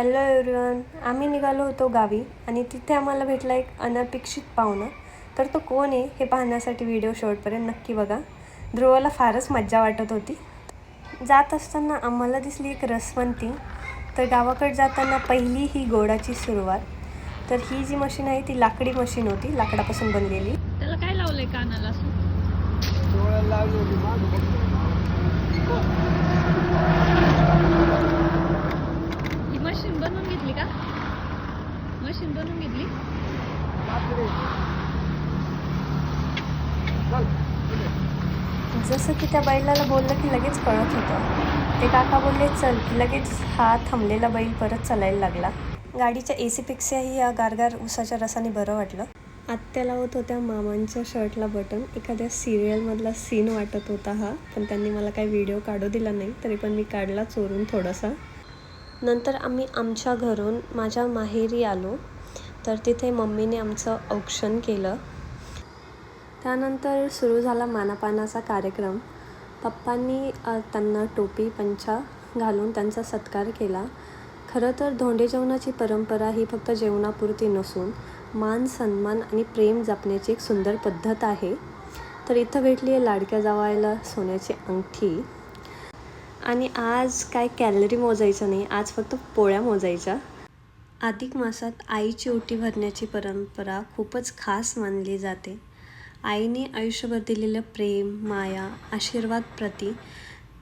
Hello everyone, आम्ही निघालो होतो गावी आणि तिथे आम्हाला भेटला एक अनपेक्षित पाहुणा. तर तो कोण आहे हे पाहण्यासाठी व्हिडिओ शेवटपर्यंत नक्की बघा. ध्रुवला फारच मज्जा वाटत होती. जात असताना आम्हाला दिसली एक रसवंती. तर गावाकडे जाताना पहिली ही गोडाची सुरुवात. तर ही जी मशीन आहे ती लाकडी मशीन होती, लाकडापासून बनलेली. त्याला काय लावलंय कानाला? ही मशीन बनवून घेतली का? मशीन बनवून घेतली. जसं की त्या बैलाला बोललं की लगेच कळत होतं. ते काका बोलले चल, की लगेच हा थांबलेला बैल परत चालायला लागला. गाडीच्या एसीपेक्षाही या गारगार उसाच्या रसाने बरं वाटलं. आत्या लावत होत्या मामांच्या शर्टला बटन. एखाद्या सिरियलमधला सीन वाटत होता हा, पण त्यांनी मला काही व्हिडिओ काढू दिला नाही, तरी पण मी काढला चोरून थोडासा. नंतर आम्ही आमच्या घरून माझ्या माहेरी आलो. तर तिथे मम्मीने आमचं औक्षण केलं. त्यानंतर सुरू झाला मानापानाचा कार्यक्रम. पप्पांनी त्यांना टोपी पंचा घालून त्यांचा सत्कार केला. खरं तर धोंडे जेवणाची परंपरा ही फक्त जेवणापुरती नसून मान सन्मान आणि प्रेम जपण्याची एक सुंदर पद्धत आहे. तर इथं भेटली आहे लाडक्या जावयाला सोन्याची अंगठी. आणि आज काय कॅलरी मोजायचं नाही, आज फक्त पोळ्या मोजायच्या. अधिक मासात आईची ओटी भरण्याची परंपरा खूपच खास मानली जाते. आईने आयुष्यभर दिलेलं प्रेम, माया, आशीर्वाद प्रति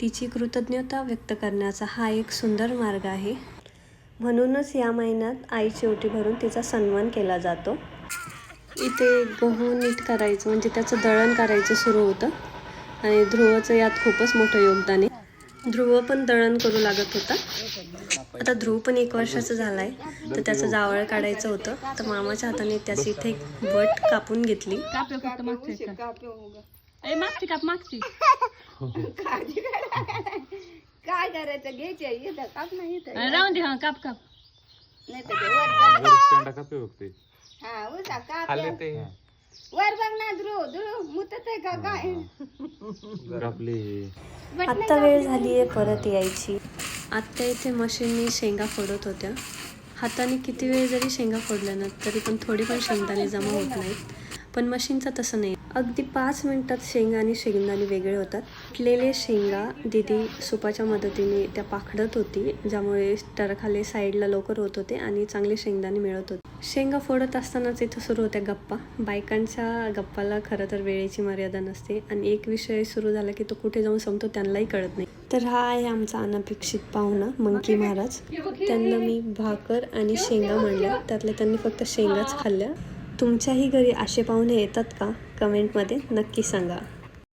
तिची कृतज्ञता व्यक्त करण्याचा हा एक सुंदर मार्ग आहे. म्हणूनच या महिन्यात आईची ओटी भरून तिचा सन्मान केला जातो. इथे गहू नीट करायचं म्हणजे त्याचं दळण करायचं सुरू होतं आणि ध्रुवचं यात खूपच मोठं योगदान आहे. ध्रुव पण दळण करू लागत होता. आता ध्रुव पण 1 वर्षाचा झाला आहे, तर त्याचं जावळ काढायचं होतं. तर मामाच्या हाताने त्याची इथे एक वट कापून घेतली. काय करायचं घ्यायचे काप नाही राहून दे. हा काप काप. वर बघ ना ध्रुव मुतत आहे का काय? आत्ता वेळ झाली आहे परत यायची. आत्या इथे मशीननी शेंगा फोडत होत्या. हाताने किती वेळ जरी शेंगा फोडल्या ना तरी पण थोडी पण शेंगदाणे जमा होत नाहीत. पण मशीनचं तसं नाही. अगदी 5 मिनिटात शेंगा आणि शेंगदाणे वेगळे होतात. फुटलेले शेंगा दीदी सुपाच्या मदतीने त्या पाखडत होती, ज्यामुळे टरखाले साईडला लवकर होत होते आणि चांगले शेंगदाणे मिळत होते. शेंगा फोडत असतानाच इथं सुरू होत्या गप्पा. बायकांच्या गप्पाला खरं तर वेळेची मर्यादा नसते आणि एक विषय सुरू झाला की तो कुठे जाऊन संपतो त्यांनाही कळत नाही. तर हा आहे आमचा अनपेक्षित पाहुणा मंकी महाराज. त्यांना मी भाकर आणि शेंगा म्हणल्या, त्यातल्या त्यांनी फक्त शेंगाच खाल्ल्या. तुमच्याही घरी असे पाहुणे येतात का? कमेंटमध्ये नक्की सांगा.